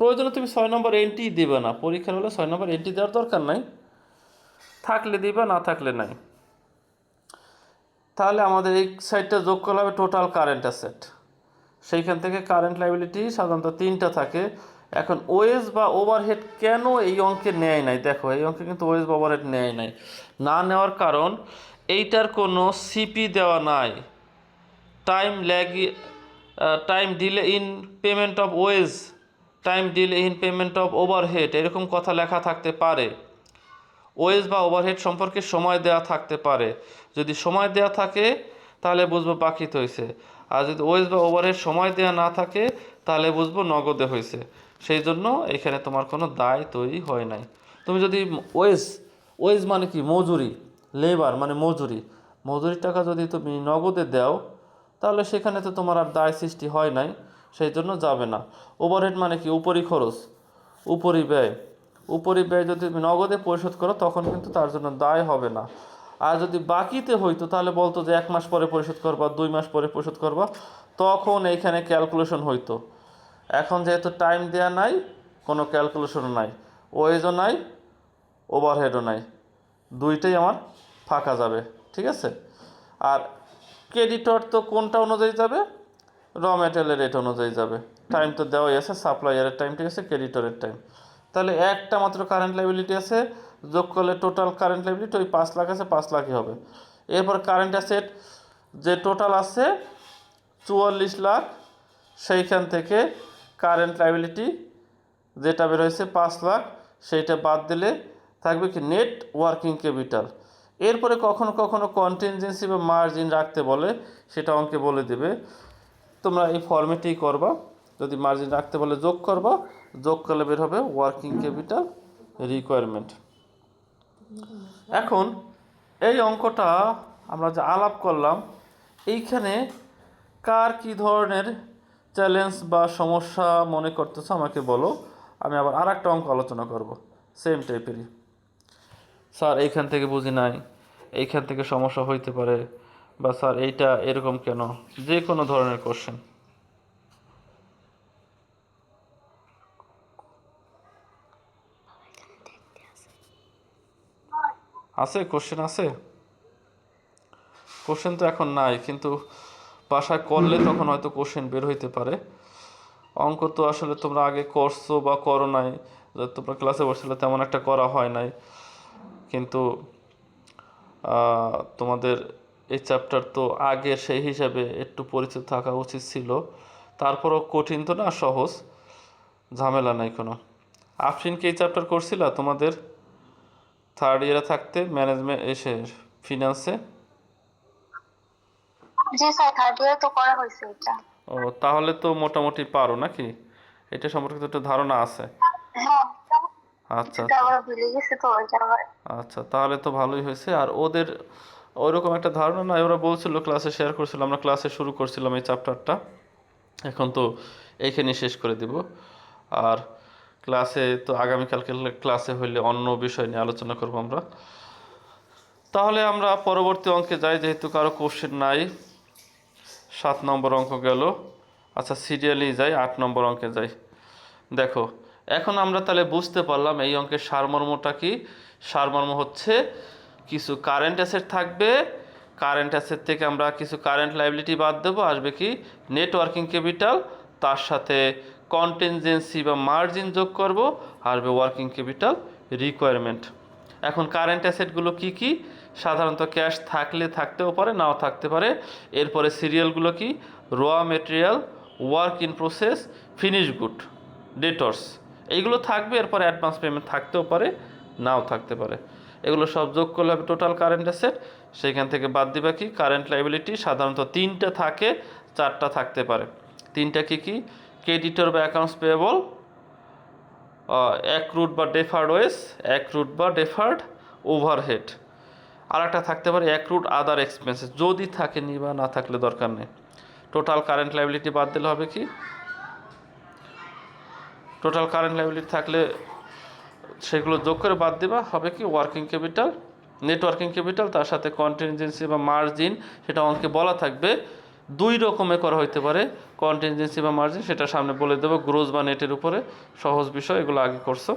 প্রয়োজনে তুমি 6 নম্বর এন্ট্রি দেবে না, পরীক্ষার হলে 6 নম্বর এন্ট্রি দেওয়ার দরকার নাই, থাকলে দিবা না থাকলে নাই। তাহলে আমাদের এই সাইডটা যোগ করলে হবে টোটাল কারেন্ট অ্যাসেট। সেইখান থেকে কারেন্ট লাইবিলিটি সাধারণত 3টা থাকে। এখন ওয়েজ বা ওভারহেড কেন এই অঙ্কে নেয় নাই? দেখো এই অঙ্কে কিন্তু ওয়েজ বা ওভারহেড নেয় নাই, না নেওয়ার কারণ এইটার কোনো সিপি দেওয়া নাই। Time delay in payment of wage, time delay in payment of overhead এরকম কথা লেখা থাকতে পারে। ওয়েজ বা ওভারহেড সম্পর্কে সময় দেওয়া থাকতে পারে। যদি সময় দেওয়া থাকে তাহলে বুঝবো বাকিতে হয়েছে, আর যদি ওয়েজ বা ওভারহেড সময় দেওয়া না থাকে তাহলে বুঝবো নগদে হয়েছে। সেই জন্য এখানে তোমার কোনো দায় তৈরি হয় নাই। তুমি যদি ওয়েজ, ওয়েজ মানে কি? মজুরি, লেবার মানে মজুরি, মজুরির টাকা যদি তুমি নগদে দাও তাহলে সেখানে তো তোমার আর দায় সৃষ্টি হয় নাই, সেই জন্য যাবে না। ওভারহেড মানে কি? উপরি খরচ, উপরি ব্যয়, উপরি ব্যয় যদি তুমি নগদে পরিশোধ করো তখন কিন্তু তার জন্য দায় হবে না। আর যদি বাকিতে হইতো তাহলে বলতো যে 1 মাস পরে পরিশোধ করবা, 2 মাস পরে পরিশোধ করবা, তখন এইখানে ক্যালকুলেশন হইতো। এখন যেহেতু টাইম দেওয়া নাই, কোনো ক্যালকুলেশনও নাই, ওয়েজও নাই, ওভারহেডও নাই, দুইটাই আমার ফাঁকা যাবে। ঠিক আছে? আর ক্রেডিটর তো কোনটা অনুযায়ী যাবে? র ম্যাটেরিয়ালের রেট অনুযায়ী যাবে। টাইম তো দেওয়াই আছে, সাপ্লাইয়ারের টাইম, ঠিক আছে, ক্রেডিটরের টাইম। তাহলে একটা মাত্র কারেন্ট লাইবিলিটি আছে, যোগ করলে টোটাল কারেন্ট লাইবিলিটি ওই 5 লাখ আছে, 5 লাখই হবে। এরপর কারেন্ট অ্যাসেট যে টোটাল আছে 44 লাখ, সেইখান থেকে কারেন্ট লাইবিলিটি যেটা বের হয়েছে 5 লাখ, সেইটা বাদ দিলে থাকবে কি? Net working capital. এরপরে কখনো কখনো কন্টিনজেন্সি বা মার্জিন রাখতে বলে, সেটা অঙ্কে বলে দেবে, তোমরা এই ফর্মেটেই করবা। যদি মার্জিন রাখতে বলে যোগ করবা, যোগ করলে বের হবে ওয়ার্কিং ক্যাপিটাল রিকোয়ারমেন্ট। এখন এই অঙ্কটা আমরা যে আলাপ করলাম, এইখানে কার কি ধরনের চ্যালেঞ্জ বা সমস্যা মনে করতেছো আমাকে বলো, আমি আবার আর একটা অঙ্ক আলোচনা করব সেম টাইপেরই। স্যার এইখান থেকে বুঝি নাই, এইখান থেকে সমস্যা হইতে পারে, বা স্যার এইটা এরকম কেন, যে কোনো ধরনের কোশ্চেন আছে? কোশ্চেন আছে? কোশ্চেন তো এখন নাই, কিন্তু বাসায় করলে তখন হয়তো কোশ্চেন বের হইতে পারে। অঙ্ক তো আসলে তোমরা আগে করছো বা করো নাই, তোমরা ক্লাসে বসছিলে তেমন একটা করা হয় নাই, কিন্তু তোমাদের এই চ্যাপ্টার তো আগের, সেই হিসাবে একটু পরিচিত থাকা উচিত ছিল। তারপরও কঠিন তো না, সহজ, ঝামেলা নাই কোনো। আফরিনকে এই চ্যাপ্টার করছিলা তোমাদের থার্ড ইয়ারে থাকতে, ম্যানেজমেন্ট এসে ফিনান্সে? জি স্যার, থার্ড ইয়ার তো করা হয়েছে এটা। ও, তাহলে তো মোটামুটি পারো নাকি? এটা সম্পর্কে তো একটু ধারণা আছে। হ্যাঁ, আচ্ছা কিছুটা আচ্ছা আবার ভুলে গেছে তো ওইটা আবার। আচ্ছা, তাহলে তো ভালোই হয়েছে। আর ওদের ওইরকম একটা ধারণা নাই, ওরা বলছিল ক্লাসে শেয়ার করছিল, আমরা ক্লাসে শুরু করছিলাম এই চ্যাপ্টারটা, এখন তো এইখানেই শেষ করে দিব। আর ক্লাসে তো আগামীকালকে ক্লাসে হইলে অন্য বিষয় নিয়ে আলোচনা করব আমরা। তাহলে আমরা পরবর্তী অঙ্কে যাই, যেহেতু কারো কোশ্চেন নাই। 7 নম্বর অঙ্ক গেল। আচ্ছা, সিরিয়ালি যাই, 8 নম্বর অঙ্কে যাই। দেখো এখন আমরা তাহলে বুঝতে পারলাম এই অঙ্কের সারমর্মটা কি। সারমর্ম হচ্ছে কিছু কারেন্ট অ্যাসেট থাকবে, কারেন্ট অ্যাসেট থেকে আমরা কিছু কারেন্ট লাইবিলিটি বাদ দেবো, আসবে কি নেট ওয়ার্কিং ক্যাপিটাল, তার সাথে কন্টিনজেন্সি বা মার্জিন যোগ করব, আসবে ওয়ার্কিং ক্যাপিটাল রিকোয়ারমেন্ট। এখন কারেন্ট অ্যাসেটগুলো কি কি? সাধারণত ক্যাশ থাকলে থাকতেও পারে, নাও থাকতে পারে। এরপরে সিরিয়ালগুলো কি? র material, work in process, finish good, debtors, এইগুলো থাকবে। এরপরে অ্যাডভান্স পেমেন্ট থাকতেও পারে, নাও থাকতে পারে। এগুলো সব যোগ করলে হবে টোটাল কারেন্ট অ্যাসেট। সেইখান থেকে বাদ দিবা কি কারেন্ট লাইবিলিটি। সাধারণত 3টা থাকে, 4টা থাকতে পারে। 3টা কি কি? ক্রেডিটর বা অ্যাকাউন্টস পেয়েবল, অ্যাক্রুড বা ডেফার্ড ওয়েস, অ্যাক্রুড বা ডেফার্ড ওভারহেড। আর একটা থাকতে পারে অ্যাক্রুড আদার এক্সপেন্সেস, যদি থাকে নিবা, না থাকলে দরকার নেই। টোটাল কারেন্ট লাইবিলিটি বাদ দিলে হবে কি? টোটাল কারেন্ট লাইবিলিটি থাকলে সেগুলো যোগ করে বাদ দিবা, হবে কি working capital, net working capital, তার সাথে কন্টিনজেন্সি বা মার্জিন। সেটা অঙ্কে বলা থাকবে, 2 রকমে করা হইতে পারে কন্টিনজেন্সি বা মার্জিন, সেটা সামনে বলে দেবো। গ্রোস বা নেটের উপরে সহজ বিষয়, এগুলো আগে করছো।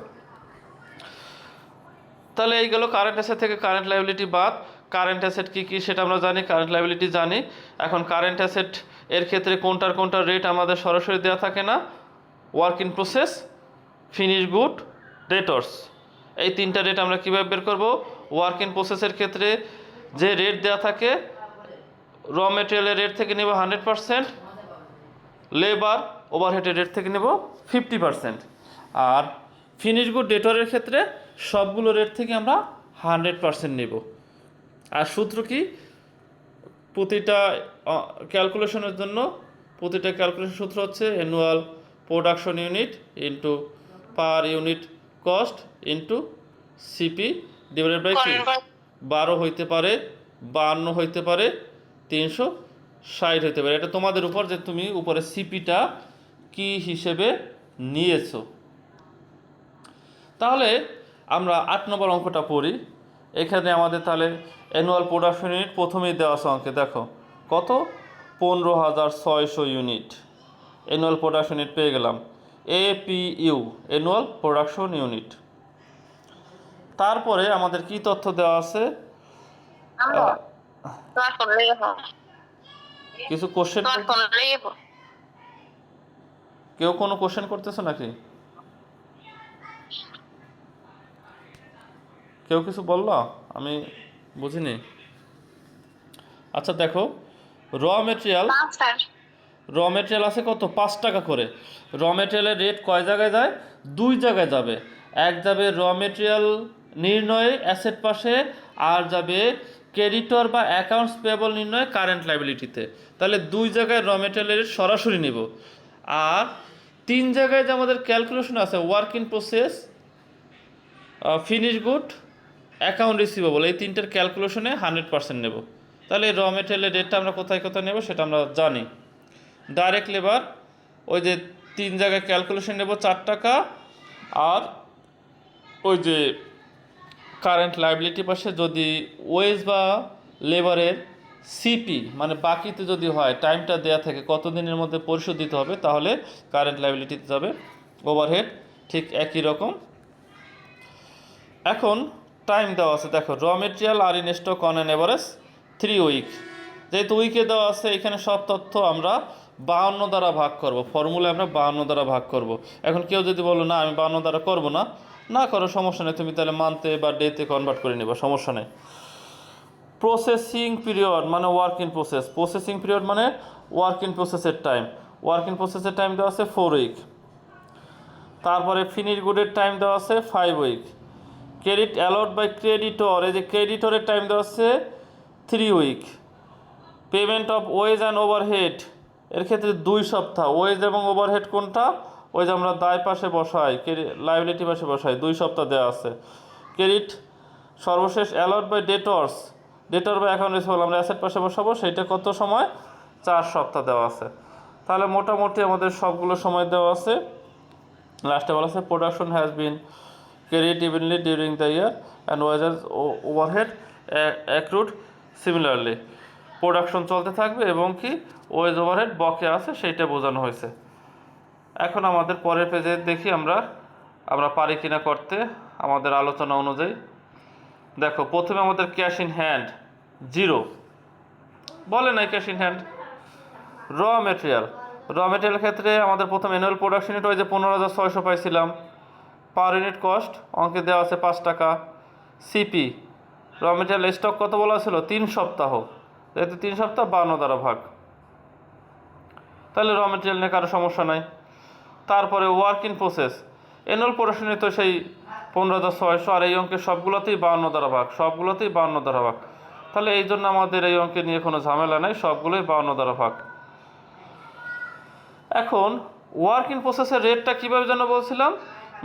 তাহলে এই গেল কারেন্ট অ্যাসেট থেকে কারেন্ট লাইবিলিটি বাদ। কারেন্ট অ্যাসেট কী কী সেটা আমরা জানি, কারেন্ট লাইবিলিটি জানি। এখন কারেন্ট অ্যাসেট এর ক্ষেত্রে কোনটার রেট আমাদের সরাসরি দেওয়া থাকে না? Work in process, finish good, debtors. এই 3টা রেট আমরা কীভাবে বের করব? ওয়ার্ক ইন প্রসেসের ক্ষেত্রে যে রেট দেওয়া থাকে, র মেটেরিয়ালের রেট থেকে নেব 100%, লেবার ওভারহেডের রেট থেকে নেব 50%। আর ফিনিশ গুড ডেটরের ক্ষেত্রে সবগুলো রেট থেকে আমরা 100% নেব। আর সূত্র কি? প্রতিটা ক্যালকুলেশনের জন্য প্রতিটা ক্যালকুলেশন সূত্র হচ্ছে annual production unit into per unit cost into CP divided by কি? 12 হইতে পারে, 52 হইতে পারে, 360 হইতে পারে। এটা তোমাদের উপর যে তুমি উপরে সিপিটা কি হিসেবে নিয়েছো। তাহলে আমরা 8 নম্বর অঙ্কটা পড়ি। এখানে আমাদের তাহলে অ্যানুয়াল প্রোডাকশন ইউনিট প্রথমেই দেওয়া আছে অঙ্কে, দেখো কত? 15,600 ইউনিট অ্যানুয়াল প্রোডাকশন ইউনিট পেয়ে গেলাম। APU, annual production unit. তারপরে আমাদের কি তথ্য দেওয়া আছে? কিছু কোশ্চেন, কেউ কোনো কোশ্চেন করতেছো নাকি? কেউ কিছু বললো? আমি বুঝিনি। আচ্ছা দেখো, র মেটেরিয়াল আছে কত? 5 টাকা করে। র মেটেরিয়ালের রেট কয় জায়গায় যায়? 2 জায়গায় যাবে। এক যাবে র মেটেরিয়াল নির্ণয়ে অ্যাসেট পাশে, আর যাবে ক্রেডিটর বা অ্যাকাউন্টস পেয়েবল নির্ণয়ে কারেন্ট লাইবিলিটিতে। তাহলে 2 জায়গায় র মেটেরিয়ালের রেট সরাসরি নেব। আর 3 জায়গায় যে আমাদের ক্যালকুলেশন আছে, work in process, finish good, account receivable, এই 3টার ক্যালকুলেশনে 100% নেব। তাহলে র মেটেরিয়ালের রেটটা আমরা কোথায় কোথায় নেব সেটা আমরা জানি। ডাইরেক্ট লেবার, ওই যে 3 জায়গায় ক্যালকুলেশন নেব 4 টাকা। আর ওই যে কারেন্ট লাইবিলিটি পাশে যদি ওয়েজ বা লেবারের সিপি মানে বাকিতে যদি হয়, টাইমটা দেয়া থাকে কত দিনের মধ্যে পরিশোধ দিতে হবে, তাহলে কারেন্ট লাইবিলিটিতে যাবে। ওভারহেড ঠিক একই রকম। এখন টাইম দেওয়া আছে, দেখো raw material are in stock on an average 3 week. যেহেতু উইকে দেওয়া আছে, এখানে সব তথ্য আমরা 52 দ্বারা ভাগ করব। ফর্মুলা আমরা 52 দ্বারা ভাগ করব। এখন কেউ যদি বলো না আমি 52 দ্বারা করব না, না করো, সমস্যা নেই, তুমি তাহলে মান্থে বা ডেতে কনভার্ট করে নেবে, সমস্যা নেই। প্রসেসিং পিরিয়ড মানে work in process, processing period মানে ওয়ার্ক ইন প্রসেসের টাইম। ওয়ার্ক ইন প্রসেসের টাইম দেওয়া আছে 4 উইক। তারপরে ফিনিশ গুডের টাইম দেওয়া আছে 5 week. Credit allowed by creditor, এই যে ক্রেডিটরের টাইম দেওয়া আছে 3 week. Payment of wage and overhead, এর ক্ষেত্রে 2 সপ্তাহ। ওয়েজ এবং ওভারহেড কোনটা? ওই যে আমরা দায় পাশে বসাই, লাইবিলিটি পাশে বসাই, 2 সপ্তাহ দেওয়া আছে। ক্রেডিট সর্বশেষ অ্যালট বাই ডেটর্স, ডেটর বা অ্যাকাউন্ট রিসিভেবল আমরা অ্যাসেট পাশে বসাবো, সেইটা কত সময়? 4 সপ্তাহ দেওয়া আছে। তাহলে মোটামুটি আমাদের সবগুলো সময় দেওয়া আছে। লাস্টে বলা আছে production has been carried evenly during the year and wages overhead accrued similarly. Production চলতে থাকবে এবং কি ওয়েজ ওভারহেড বকে আছে সেইটা বোঝানো হয়েছে। এখন আমাদের পরের পেজে দেখি আমরা পারি কিনা করতে আমাদের আলোচনা অনুযায়ী। দেখো প্রথমে আমাদের ক্যাশ ইন হ্যান্ড 0, বলে নাই ক্যাশ ইন হ্যান্ড। র মেটেরিয়াল ক্ষেত্রে আমাদের প্রথম অ্যানুয়াল প্রোডাকশন ইউনিট ওই যে 15,600 পাইছিলাম, পার ইউনিট কস্ট অঙ্কে দেওয়া আছে 5 টাকা। সিপি র মেটেরিয়াল স্টক কত বলা ছিল? 3 সপ্তাহ, যেহেতু 3 সপ্তাহ 52 দ্বারা ভাগ, তাহলে র মেটেরিয়াল নিয়ে কারো সমস্যা নাই। তারপরে work in process, annual production তো সেই 15,600, আর এই অঙ্কের সবগুলোতেই 52 দ্বারা ভাগ, সবগুলোতেই 52 দ্বারা ভাগ, তাহলে এই জন্য আমাদের এই অঙ্কে নিয়ে কোনো ঝামেলা নেই, সবগুলোই 52 দ্বারা ভাগ। এখন ওয়ার্ক ইন প্রসেসের রেটটা কীভাবে যেন বলছিলাম?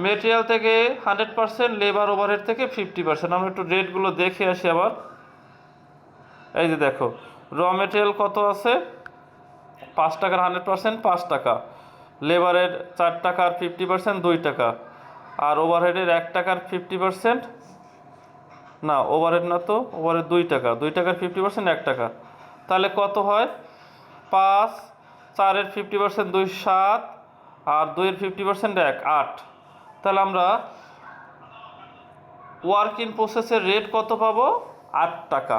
মেটেরিয়াল থেকে 100%, লেবার ওভারহেড থেকে 50%। আমরা একটু রেটগুলো দেখে আসি আবার। এই যে দেখো, র মেটেরিয়াল কত আছে? 5 টাকার 100% 5 টাকা, লেবারের 4 টাকার 50% 2 টাকা, আর ওভারহেডের 1 টাকার 50%, না ওভারহেড না তো, ওভারহেড 2 টাকা, 2 টাকার 50% 1 টাকা, তাহলে কত হয়? 5, 4-এর 50% 2 7, আর 2-এর 50% 1 8। তাহলে আমরা ওয়ার্ক ইন প্রসেসের রেট কত পাবো? 8 টাকা।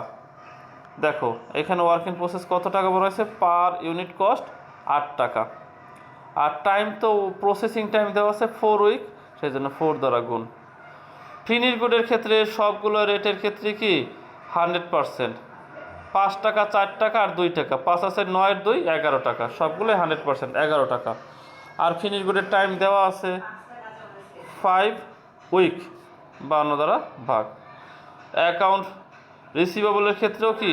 দেখো এখানে ওয়ার্ক ইন প্রসেস কত টাকা বলা হয়েছে? পার ইউনিট কস্ট 8 টাকা। আর টাইম তো প্রসেসিং টাইম দেওয়া আছে 4 উইক, সেই জন্য 4 দ্বারা গুণ। ফিনিশ গুডের ক্ষেত্রে সবগুলো রেটের ক্ষেত্রে কি 100%, 5 টাকা 4 টাকা আর 2 টাকা, 5 আছে 9 2 11 টাকা, সবগুলোই 100% 11 টাকা। আর ফিনিশ গুডের টাইম দেওয়া আছে 5 উইক, 52 দ্বারা ভাগ। অ্যাকাউন্ট রিসিভেবলের ক্ষেত্রেও কি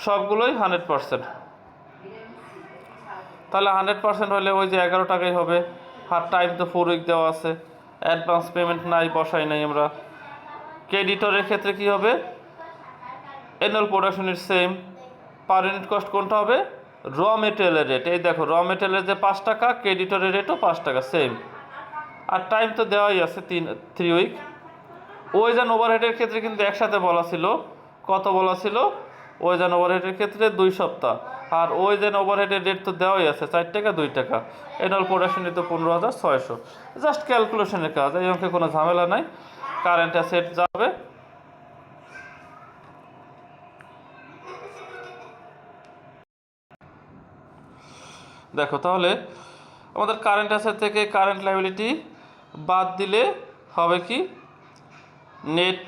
সবগুলোই 100%, তাহলে 100% হলে ওই যে 11 টাকাই হবে। আর টাইম তো 4 উইক দেওয়া আছে, অ্যাডভান্স পেমেন্ট নাই, বসাই নাই আমরা। ক্রেডিটরের ক্ষেত্রে কি হবে? অ্যানুয়াল প্রোডাকশনের সেম, পার ইউনিট কস্ট কোনটা হবে? Raw মেটেরিয়ালের rate. এই দেখো র মেটেরিয়ালের যে 5 টাকা, ক্রেডিটরের রেটও 5 টাকা, সেম। আর টাইম তো দেওয়াই আছে 3 উইক। ওয়েজ অ্যান্ড ওভারহেডের ক্ষেত্রে কিন্তু একসাথে বলা ছিল, কত বলা ছিল? ওয়েজ অ্যান্ড ওভারহেডের ক্ষেত্রে 2 সপ্তাহ, আর ওয়েজ অ্যান্ড ওভারহেডের রেট তো দেওয়াই আছে 4 টাকা 2 টাকা। অ্যানুয়াল প্রোডাকশনে তো 15,600, জাস্ট ক্যালকুলেশনের কাজ, এই অঙ্কে কোনো ঝামেলা নাই। কারেন্ট অ্যাসেট যাবে, দেখো তাহলে আমাদের কারেন্ট অ্যাসেট থেকে কারেন্ট লায়াবিলিটি বাদ দিলে হবে কি? নেট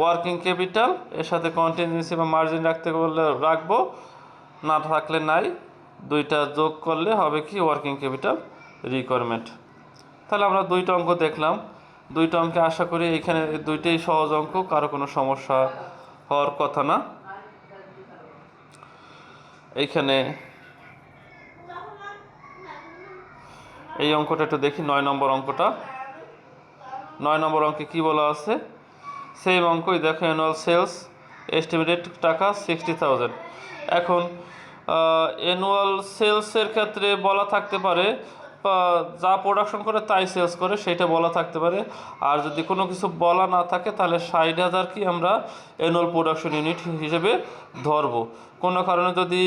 ওয়ার্কিং ক্যাপিটাল, এর সাথে কন্টিনজেন্সি বা মার্জিন রাখতে বললে রাখবো, না থাকলে নাই, দুইটা যোগ করলে হবে কি? Working capital requirement. তাহলে আমরা 2টা অঙ্ক দেখলাম, 2টা অঙ্কে আশা করি এখানে 2টাই সহজ অঙ্ক, কারো কোনো সমস্যা হওয়ার কথা না। এইখানে এই অঙ্কটা একটু দেখি, 9 নম্বর অঙ্কটা। 9 নম্বর অঙ্কে কি বলা আছে? সেম অঙ্কই দেখো, অ্যানুয়াল সেলস এস্টিমেটেড টাকা 60,000। এখন অ্যানুয়াল সেলসের ক্ষেত্রে বলা থাকতে পারে যা প্রোডাকশন করে তাই সেলস করে, সেইটা বলা থাকতে পারে। আর যদি কোনো কিছু বলা না থাকে তাহলে 60,000 কি আমরা অ্যানুয়াল প্রোডাকশন ইউনিট হিসেবে ধরবো। কোনো কারণে যদি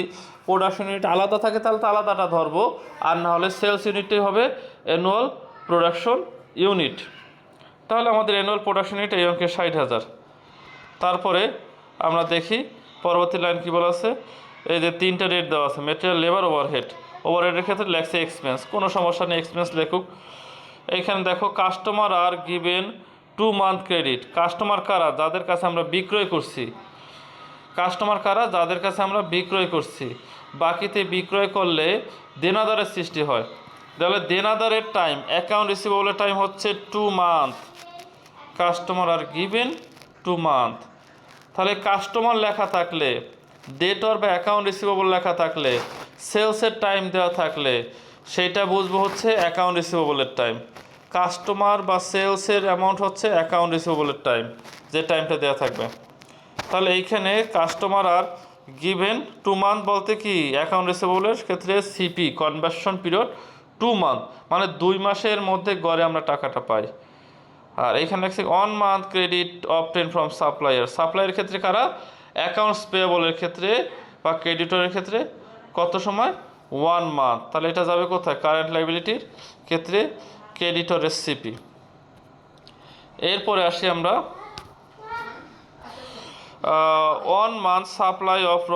প্রোডাকশন ইউনিট আলাদা থাকে তাহলে তো আলাদাটা ধরবো, আর না হলে সেলস ইউনিটটাই হবে অ্যানুয়াল প্রোডাকশন ইউনিট। তাহলে আমাদের অ্যানুয়াল প্রোডাকশন ইউনিট এই অঙ্কে 60,000। তারপরে আমরা দেখি পরবর্তী লাইন কী বলা আছে। এই যে 3টা রেট দেওয়া আছে, মেটেরিয়াল, লেবার, ওভারহেড। ওভারহেডের ক্ষেত্রে লেখছে এক্সপেন্স, কোনো সমস্যা নেই, এক্সপেন্স লেখুক। এইখানে দেখো customer are given 2 month credit. Customer কারা? যাদের কাছে আমরা বিক্রয় করছি। কাস্টমার কারা? যাদের কাছে আমরা বিক্রয় করছি। বাকিতে বিক্রয় করলে দেনাদারের সৃষ্টি হয়, তাহলে দেনাদারের টাইম, অ্যাকাউন্ট রিসিভেবলের টাইম হচ্ছে 2 month. Customer are given 2 month. তাহলে কাস্টমার লেখা থাকলে, ডেটর বা অ্যাকাউন্ট রিসিভেবল লেখা থাকলে, সেলসের টাইম দেওয়া থাকলে, সেইটা বুঝবো হচ্ছে অ্যাকাউন্ট রিসিভেবলের টাইম। কাস্টমার বা সেলসের অ্যামাউন্ট হচ্ছে অ্যাকাউন্ট রিসিভেবলের টাইম, যে টাইমটা দেওয়া থাকবে। তাহলে এইখানে কাস্টমার আর গিভেন 2 মান্থ বলতে কি, অ্যাকাউন্ট রিসিভেবলের ক্ষেত্রে সিপি কনভার্সন পিরিয়ড 2 মান্থ, মানে 2 মাসের মধ্যে গড়ে আমরা টাকাটা পাই। আর এইখানে দেখছি 1 month credit obtained from supplier. সাপ্লায়ারের ক্ষেত্রে কারা? অ্যাকাউন্টস পেয়েবলের ক্ষেত্রে বা ক্রেডিটরের ক্ষেত্রে কত সময়? 1 মান্থ। তাহলে এটা যাবে কোথায়? কারেন্ট লায়াবিলিটির ক্ষেত্রে ক্রেডিটরের সিপি। এরপরে আসি আমরা 1 month সাপ্লাই অফ র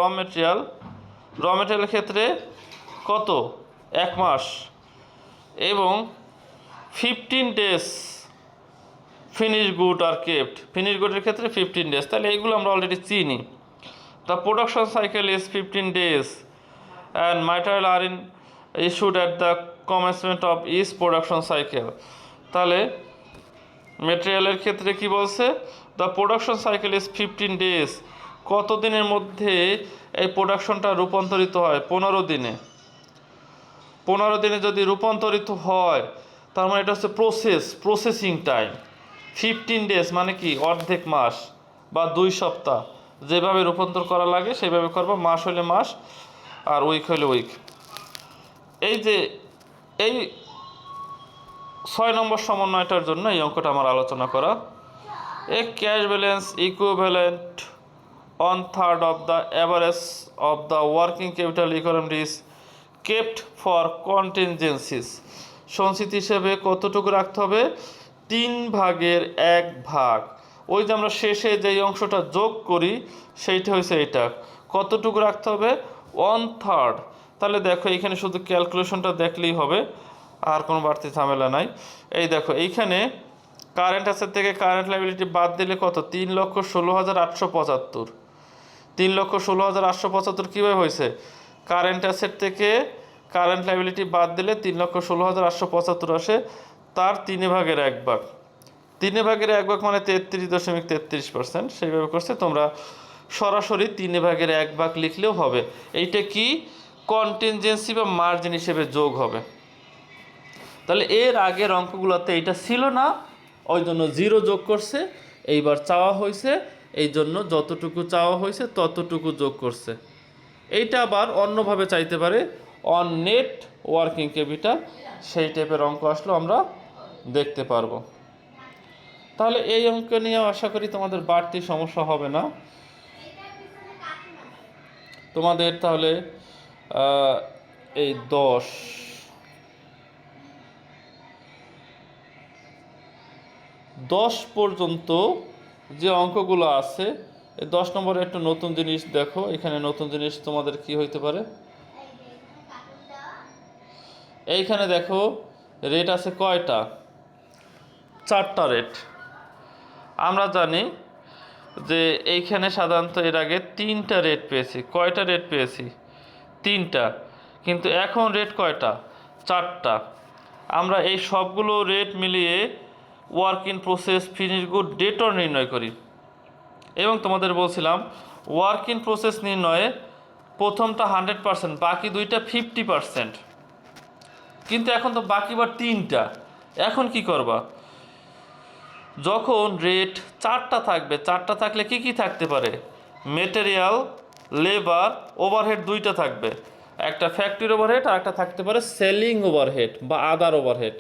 মেটেরিয়ালের ক্ষেত্রে কত 1 মাস এবং 15 days ফিনিশ গুড আর কেপ্ট, ফিনিশ গুডের ক্ষেত্রে 15 days। তাহলে এইগুলো আমরা অলরেডি চিনি। The production cycle is 15 days and material are in issued at the commencement of each production cycle. তাহলে মেটেরিয়ালের ক্ষেত্রে কি বলছে, the production cycle is 15 days, কত দিনের মধ্যে এই প্রোডাকশনটা রূপান্তরিত হয়? 15 দিনে। 15 দিনে যদি রূপান্তরিত হয় তার মানে এটা হচ্ছে প্রসেসিং টাইম। 15 days মানে কি অর্ধেক মাস বা 2 সপ্তাহ, যেভাবে রূপান্তর করা লাগে সেভাবে করবো। মাস হলে মাস আর উইক হলে উইক। এই যে এই 6 নম্বর সমন্বয়টার জন্য এই অঙ্কটা আমার আলোচনা করা। A cash balance equivalent 1/3 of the average of the working capital economy is kept for contingencies. সঞ্চিত হিসেবে কতটুকু রাখতে হবে? 3/1 ওই যে আমরা শেষে যেই অংশটা যোগ করি সেইটা হয়েছে এটা। কতটুকু রাখতে হবে? 1/3। তাহলে দেখো এইখানে শুধু ক্যালকুলেশনটা দেখলেই হবে, আর কোনো বাড়তি ঝামেলা নাই। এই দেখো এইখানে কারেন্ট অ্যাসেট থেকে কারেন্ট লাইবিলিটি বাদ দিলে কত? 3,16,875। 3,16,875 কীভাবে হয়েছে? কারেন্ট অ্যাসেট থেকে কারেন্ট লাইবিলিটি বাদ দিলে 3,16,875 আসে, তার 3/1 3/1 মানে 33.33%। সেইভাবে করছে, তোমরা সরাসরি 3/1 লিখলেও হবে। এইটা কি কন্টিনজেন্সি বা মার্জিন হিসেবে যোগ হবে। তাহলে এর আগের অঙ্কগুলোতে এইটা ছিল না, ওই জন্য 0 যোগ করছে। এইবার চাওয়া হয়েছে, এই জন্য যতটুকু চাওয়া হয়েছে ততটুকু যোগ করছে। এইটা আবার অন্যভাবে চাইতে পারে, অন নেট ওয়ার্কিং ক্যাপিটাল, সেই টাইপের অঙ্ক আসলো আমরা দেখতে পারবো। তাহলে এই অঙ্ক নিয়ে আশা করি তোমাদের বাড়তি সমস্যা হবে না। তোমাদের তাহলে এই 10 পর্যন্ত যে অঙ্কগুলো আছে, এই 10 নম্বরে একটু নতুন জিনিস দেখো। এখানে নতুন জিনিস তোমাদের কি হইতে পারে? এইখানে দেখো রেট আছে কয়টা? 4টা রেট। আমরা জানি যে এইখানে সাধারণত এর আগে 3টা রেট পেয়েছি। কয়টা রেট পেয়েছি? 3টা। কিন্তু এখন রেট কয়টা? 4টা। আমরা এই সবগুলো রেট মিলিয়ে work in process, finish good, debtor নির্ণয় করি। এবং তোমাদের বলছিলাম ওয়ার্ক ইন প্রসেস নির্ণয়ে প্রথমটা 100%, বাকি দুইটা 50%। কিন্তু এখন তো বাকি বার 3টা। এখন কি করবা? যখন রেট 4টা থাকবে, 4টা থাকলে কি কি থাকতে পারে? মেটেরিয়াল, লেবার, ওভারহেড 2টা থাকবে। একটা ফ্যাক্টরি ওভারহেড আর একটা থাকতে পারে সেলিং ওভারহেড বা আদার ওভারহেড।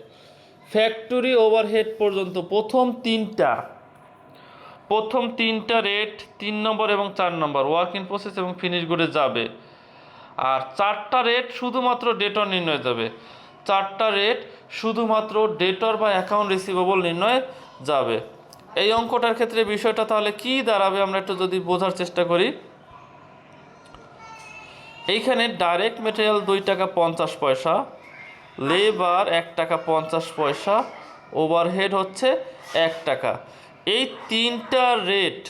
ফ্যাক্টরি ওভারহেড পর্যন্ত প্রথম 3টা রেট 3 নম্বর এবং 4 নম্বর ওয়ার্ক ইন প্রসেস এবং ফিনিশ গুডে যাবে। আর 4টা রেট শুধুমাত্র ডেটর নির্ণয় যাবে। 4টা রেট শুধুমাত্র ডেটর বা অ্যাকাউন্ট রিসিভেবল নির্ণয় যাবে। এই অঙ্কটার ক্ষেত্রে বিষয়টা তাহলে কি দাঁড়াবে আমরা একটু যদি বোঝার চেষ্টা করি। এইখানে ডাইরেক্ট মেটেরিয়াল 2 টাকা 50 পয়সা, লেবার 1 টাকা 50 পয়সা, ওভারহেড হচ্ছে 1 টাকা। এই 3টা রেট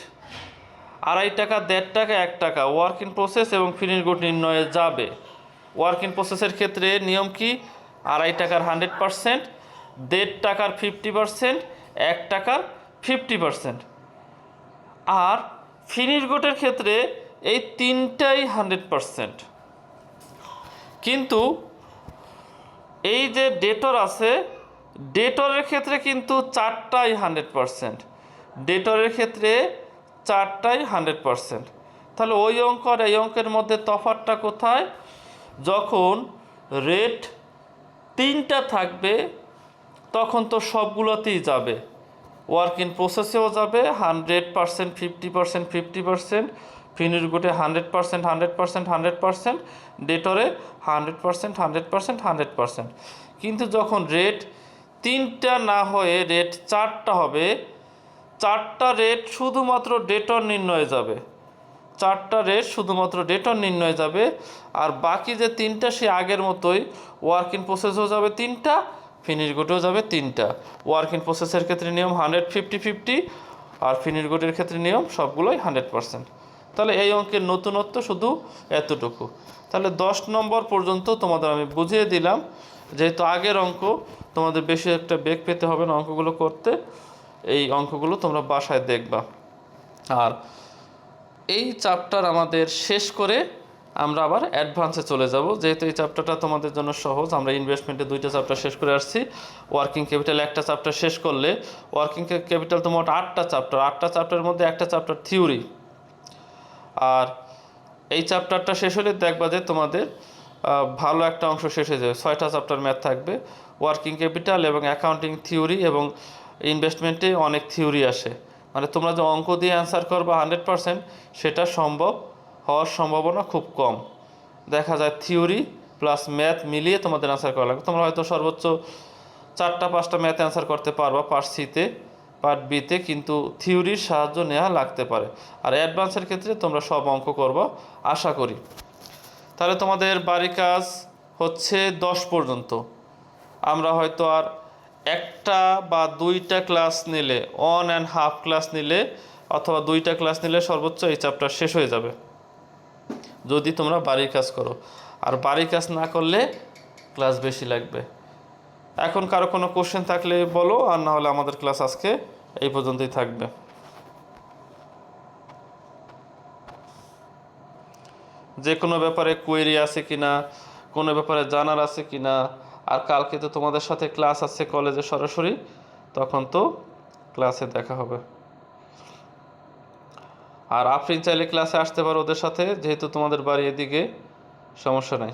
2.5 টাকা, 1.5 টাকা, 1 টাকা ওয়ার্ক ইন প্রসেস এবং ফিনিশ গুড নির্ণয়ে যাবে। ওয়ার্ক ইন প্রসেসের ক্ষেত্রে নিয়ম কি? 2.5 টাকার 100%, 1.5 টাকার 50%, 1 টাকার 50%। আর ফিনিশ গুডের ক্ষেত্রে এই 3টাই 100%। কিন্তু এই যে ডেটর আছে, ডেটরের ক্ষেত্রে কিন্তু 4টাই 100%। ডেটরের ক্ষেত্রে 4টাই 100%। তাহলে ওই অঙ্ক আর এই অঙ্কের মধ্যে তফাৎটা কোথায়? যখন রেট 3টা থাকবে তখন তো সবগুলোতেই যাবে। ওয়ার্ক ইন প্রসেসেও যাবে 100%, 50%, 50%, ফিনিশ গুডে 100%, 100%, 100%, ডেটরে 100%, 100%, 100%। কিন্তু যখন রেট 3টা না হয়ে রেট 4টা হবে চারটা রেট শুধুমাত্র ডেটর নির্ণয়ে যাবে, চারটা রেট শুধুমাত্র ডেটর নির্ণয়ে যাবে। আর বাকি যে তিনটা সে আগের মতোই, ওয়ার্ক ইন প্রসেসও যাবে তিনটা, ফিনিশ গুডেও যাবে তিনটা। ওয়ার্ক ইন প্রসেসের ক্ষেত্রে নিয়ম 150-50, আর ফিনিশ গুডের ক্ষেত্রে নিয়ম সবগুলোই 100%। তাহলে এই অঙ্কের নতুনত্ব শুধু এতটুকু। তাহলে 10 নম্বর পর্যন্ত তোমাদের আমি বুঝিয়ে দিলাম। যেহেতু আগের অঙ্ক, তোমাদের বেশি একটা বেগ পেতে হবে না অঙ্কগুলো করতে। এই অঙ্কগুলো তোমরা বাসায় দেখবা। আর এই চ্যাপ্টার আমাদের শেষ করে আমরা আবার অ্যাডভান্সে চলে যাব। যেহেতু এই চ্যাপ্টারটা তোমাদের জন্য সহজ, আমরা ইনভেস্টমেন্টে 2টা চ্যাপ্টার শেষ করে আসছি। ওয়ার্কিং ক্যাপিটাল একটা চ্যাপ্টার শেষ করলে, ওয়ার্কিং ক্যাপিটাল তো মোট 8টা চ্যাপ্টার, 8টা চ্যাপ্টারের মধ্যে একটা চ্যাপ্টার থিওরি। আর এই চ্যাপ্টারটা শেষ হলে দেখবা যে তোমাদের ভালো একটা অংশ শেষ হয়ে যাবে। 6টা চ্যাপ্টার ম্যাথ থাকবে, ওয়ার্কিং ক্যাপিটাল এবং অ্যাকাউন্টিং থিওরি, এবং ইনভেস্টমেন্টে অনেক থিওরি আসে। মানে তোমরা যে অঙ্ক দিয়ে অ্যান্সার করবা 100%, সেটা সম্ভব হওয়ার সম্ভাবনা খুব কম। দেখা যায় থিওরি প্লাস ম্যাথ মিলিয়ে তোমাদের অ্যান্সার করা লাগবে। তোমরা হয়তো সর্বোচ্চ 4টা-5টা ম্যাথ অ্যান্সার করতে পারবা পার্ট সিতে, পার্ট বিতে, কিন্তু থিওরির সাহায্য নেওয়া লাগতে পারে। আর অ্যাডভান্সের ক্ষেত্রে তোমরা সব অঙ্ক করবা আশা করি। তাহলে তোমাদের বাড়ি কাজ হচ্ছে 10 পর্যন্ত। আমরা হয়তো আর একটা বা 2টা ক্লাস নিলে, 1.5 ক্লাস নিলে অথবা 2টা ক্লাস নিলে সর্বোচ্চ এই চ্যাপ্টার শেষ হয়ে যাবে, যদি তোমরা বাড়ির কাজ করো। আর বাড়ির কাজ না করলে ক্লাস বেশি লাগবে। এখন কারো কোনো কোশ্চেন থাকলে বলো, আর না হলে আমাদের ক্লাস আজকে এই পর্যন্তই থাকবে। যে কোনো ব্যাপারে কোয়েরি আছে কিনা, কোনো ব্যাপারে জানার আছে কিনা। আর কালকে তো তোমাদের সাথে ক্লাস আছে কলেজে সরাসরি, তখন তো ক্লাসে দেখা হবে। আর আফরিন চাইলে ক্লাসে আসতে পারো ওদের সাথে, যেহেতু তোমাদের বাড়ি এদিকে, সমস্যা নাই।